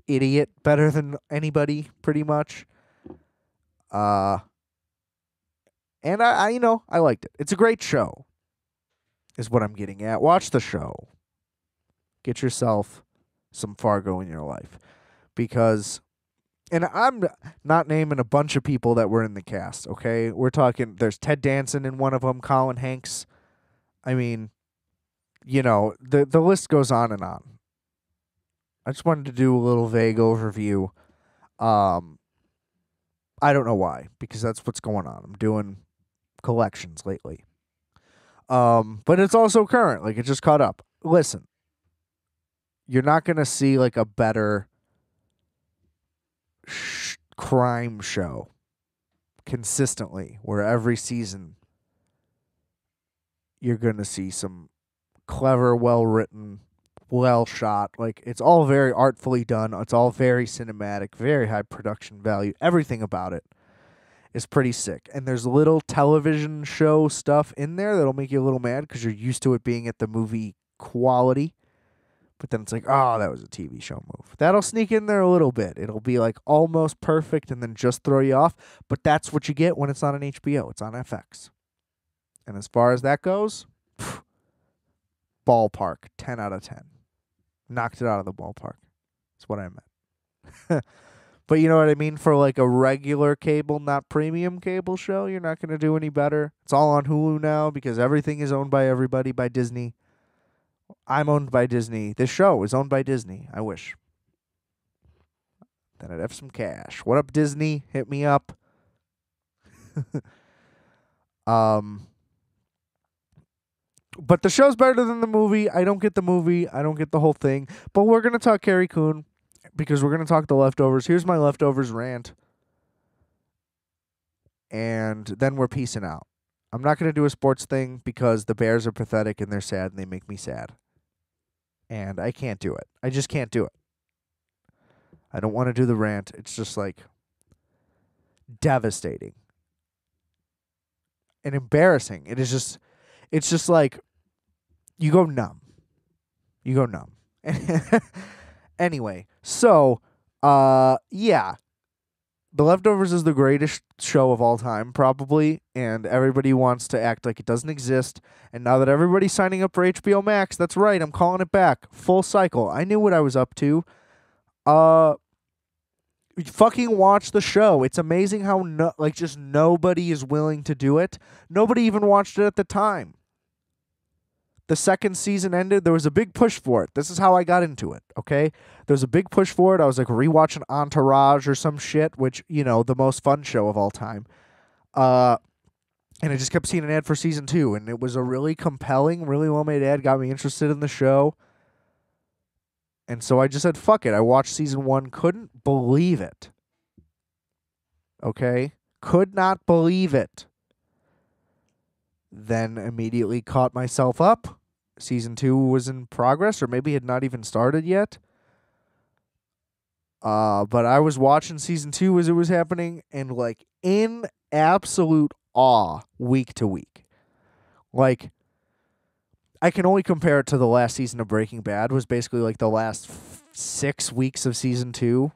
idiot better than anybody, pretty much. And I you know, I liked it. It's a great show, is what I'm getting at. Watch the show. Get yourself some Fargo in your life. Because, and I'm not naming a bunch of people that were in the cast, okay? We're talking, there's Ted Danson in one of them, Colin Hanks. I mean, you know, the list goes on and on. I just wanted to do a little vague overview. I don't know why, because that's what's going on. I'm doing collections lately. But it's also current. Like, it just caught up. Listen, you're not going to see, like, a better crime show consistently where every season you're going to see some clever, well-written, well-shot. Like, it's all very artfully done. It's all very cinematic, very high production value. Everything about it is pretty sick. And there's little television show stuff in there that'll make you a little mad because you're used to it being at the movie quality. But then it's like, oh, that was a TV show move. That'll sneak in there a little bit. It'll be like almost perfect and then just throw you off. But that's what you get when it's not on HBO. It's on FX. And as far as that goes, ballpark, 10 out of 10. Knocked it out of the ballpark. That's what I meant. But you know what I mean? For like a regular cable, not premium cable show, you're not going to do any better. It's all on Hulu now because everything is owned by everybody, by Disney. I'm owned by Disney. This show is owned by Disney. I wish. Then I'd have some cash. What up, Disney? Hit me up. But the show's better than the movie. I don't get the movie. I don't get the whole thing. But we're going to talk Carrie Coon because we're going to talk The Leftovers. Here's my Leftovers rant. And then we're peacing out. I'm not going to do a sports thing because the Bears are pathetic and they're sad and they make me sad. And I can't do it. I just can't do it. I don't want to do the rant. It's just like devastating and embarrassing. It's just like you go numb. You go numb. Anyway, so yeah. The Leftovers is the greatest show of all time, probably, and everybody wants to act like it doesn't exist. And now that everybody's signing up for HBO Max, that's right, I'm calling it back. Full cycle. I knew what I was up to. Fucking watch the show. It's amazing how just nobody is willing to do it. Nobody even watched it at the time. The second season ended, there was a big push for it. This is how I got into it, okay? There was a big push for it. I was like rewatching Entourage or some shit, which, you know, the most fun show of all time. And I just kept seeing an ad for season 2, and it was a really compelling, really well-made ad, got me interested in the show. And so I just said, fuck it. I watched season 1, couldn't believe it. Okay? Could not believe it. Then immediately caught myself up. Season 2 was in progress, or maybe had not even started yet. But I was watching season 2 as it was happening, and like in absolute awe week to week. Like, I can only compare it to the last season of Breaking Bad, was basically like the last 6 weeks of season 2.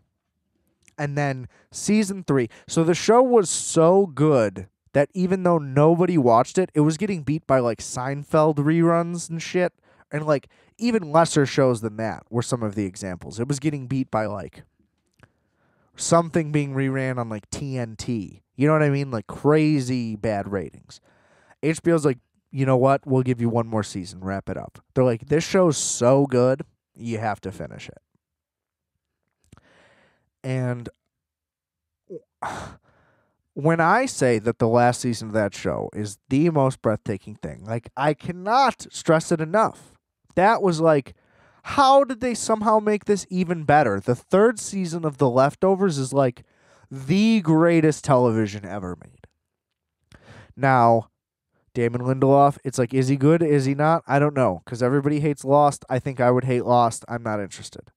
And then season 3. So the show was so good that even though nobody watched it, it was getting beat by like Seinfeld reruns and shit. And like even lesser shows than that were some of the examples. It was getting beat by like something being reran on like TNT. You know what I mean? Like crazy bad ratings. HBO's like, you know what? We'll give you one more season. Wrap it up. They're like, this show's so good, you have to finish it. And when I say that the last season of that show is the most breathtaking thing, like, I cannot stress it enough. That was like, how did they somehow make this even better? The third season of The Leftovers is like the greatest television ever made. Now, Damon Lindelof, it's like, is he good? Is he not? I don't know, because everybody hates Lost. I think I would hate Lost. I'm not interested.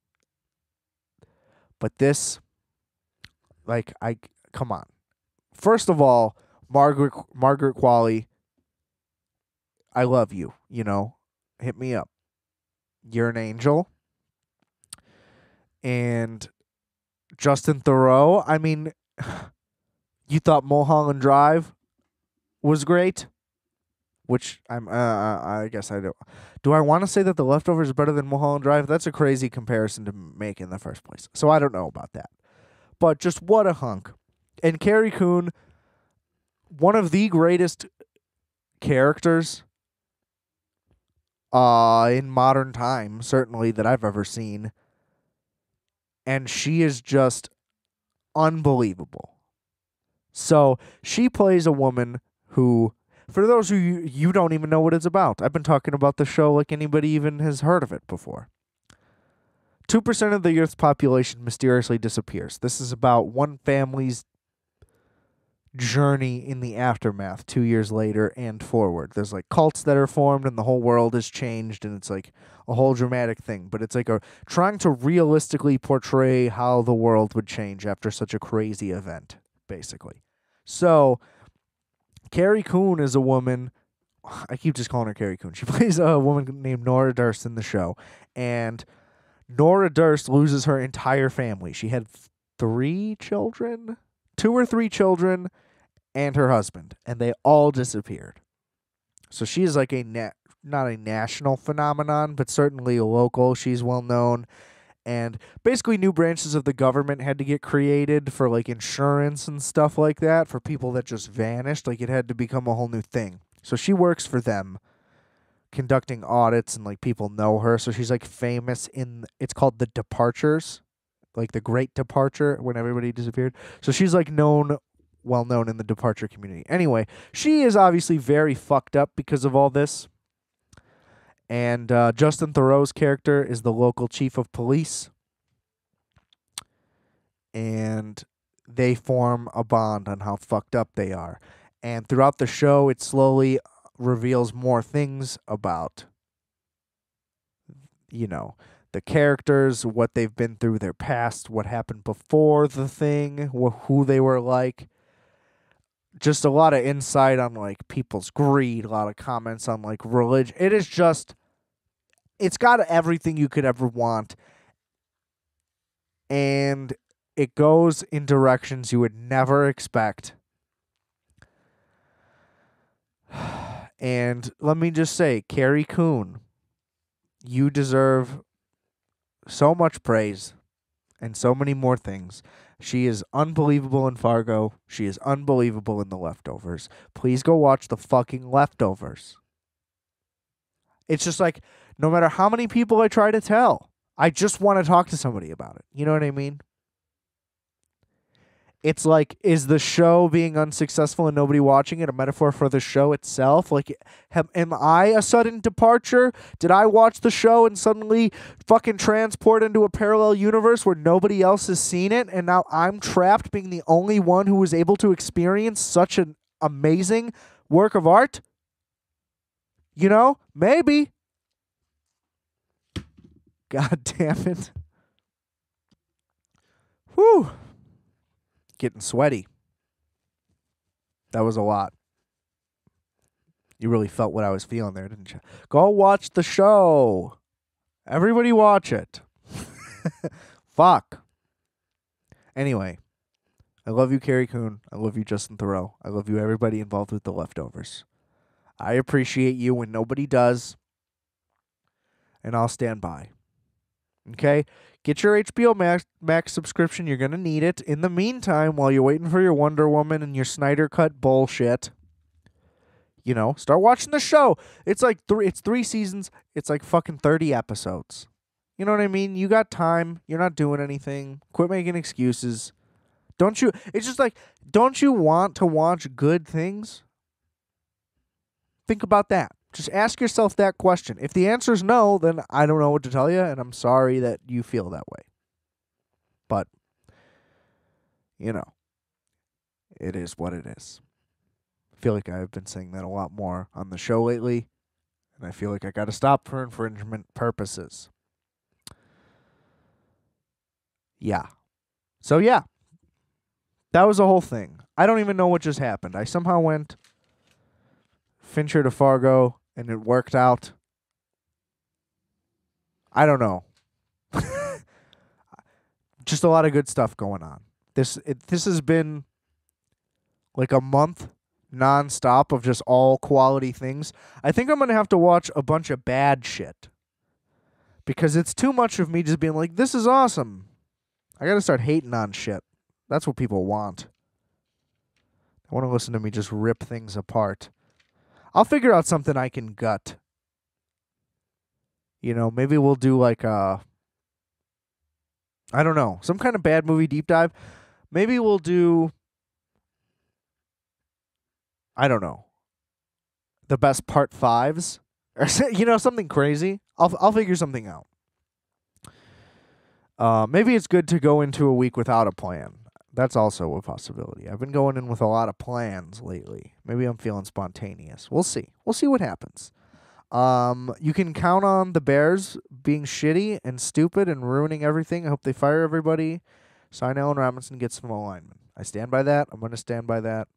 But this, like, come on. First of all, Margaret Qualley, I love you, you know. Hit me up. You're an angel. And Justin Theroux, I mean, you thought Mulholland Drive was great? Which I guess I don't. Do I want to say that The Leftovers is better than Mulholland Drive? That's a crazy comparison to make in the first place. So I don't know about that. But just what a hunk. And Carrie Coon, one of the greatest characters in modern time, certainly, that I've ever seen. and she is just unbelievable. So she plays a woman who, for those who you don't even know what it's about. I've been talking about the show like anybody even has heard of it before. 2% of the Earth's population mysteriously disappears. This is about one family's journey in the aftermath 2 years later and forward. There's like cults that are formed and the whole world has changed, and it's like a whole dramatic thing, but it's like trying to realistically portray how the world would change after such a crazy event, basically. So Carrie Coon is a woman. I keep just calling her Carrie Coon. She plays a woman named Nora Durst in the show, and Nora Durst loses her entire family. She had 3 children, 2 or 3 children, and her husband, and they all disappeared. So she is like not a national phenomenon, but certainly a local. She's well known, and basically new branches of the government had to get created for like insurance and stuff like that for people that just vanished. Like it had to become a whole new thing. So she works for them, conducting audits, and like people know her. So she's like famous it's called The Departures, like the Great Departure when everybody disappeared. So she's like well known in the departure community. Anyway, she is obviously very fucked up because of all this. And Justin Theroux's character is the local chief of police. And they form a bond on how fucked up they are. And throughout the show, it slowly reveals more things about, the characters, what they've been through, their past, what happened before the thing, who they were like. Just a lot of insight on like people's greed, a lot of comments on like religion. It's got everything you could ever want. And it goes in directions you would never expect. And let me just say, Carrie Coon, you deserve so much praise and so many more things. She is unbelievable in Fargo. She is unbelievable in The Leftovers. Please go watch The fucking Leftovers. It's just like, no matter how many people I try to tell, I just want to talk to somebody about it. You know what I mean? It's like, is the show being unsuccessful and nobody watching it a metaphor for the show itself? Like, am I a sudden departure? Did I watch the show and suddenly fucking transport into a parallel universe where nobody else has seen it, and now I'm trapped being the only one who was able to experience such an amazing work of art? Maybe. God damn it. Whew. Getting sweaty. That was a lot. You really felt what I was feeling there, didn't you? Go watch the show. Everybody watch it. Fuck. Anyway, I love you, Carrie Coon. I love you, Justin Theroux. I love you, everybody involved with The Leftovers. I appreciate you when nobody does, and I'll stand by. Okay? Get your HBO Max subscription. You're going to need it. In the meantime, while you're waiting for your Wonder Woman and your Snyder Cut bullshit, start watching the show. It's like it's 3 seasons. It's like fucking 30 episodes. You know what I mean? You got time. You're not doing anything. Quit making excuses. It's just like, don't you want to watch good things? Think about that. Just ask yourself that question. If the answer is no, then I don't know what to tell you, and I'm sorry that you feel that way. But, it is what it is. I feel like I've been saying that a lot more on the show lately, and I feel like I got to stop for infringement purposes. Yeah. So, yeah. That was the whole thing. I don't even know what just happened. I somehow went Fincher to Fargo, and it worked out. I don't know. Just a lot of good stuff going on. This has been like a month nonstop of just all quality things. I think I'm going to have to watch a bunch of bad shit, because it's too much of me just being like, this is awesome. I got to start hating on shit. That's what people want. They want to listen to me just rip things apart. I'll figure out something I can gut. Maybe we'll do like a I don't know. Some kind of bad movie deep dive. Maybe we'll do, I don't know, the best part fives or something crazy. I'll figure something out. Maybe it's good to go into a week without a plan. That's also a possibility. I've been going in with a lot of plans lately. Maybe I'm feeling spontaneous. We'll see. We'll see what happens. You can count on the Bears being shitty and stupid and ruining everything. I hope they fire everybody. Sign Allen Robinson, get some alignment. I stand by that. I'm going to stand by that.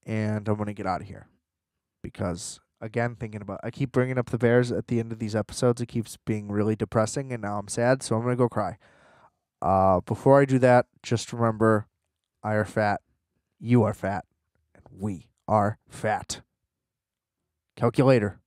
And I'm going to get out of here. Because, again, I keep bringing up the Bears at the end of these episodes. It keeps being really depressing, and now I'm sad, so I'm going to go cry. Before I do that, just remember, I are fat, you are fat, and we are fat. Calculator.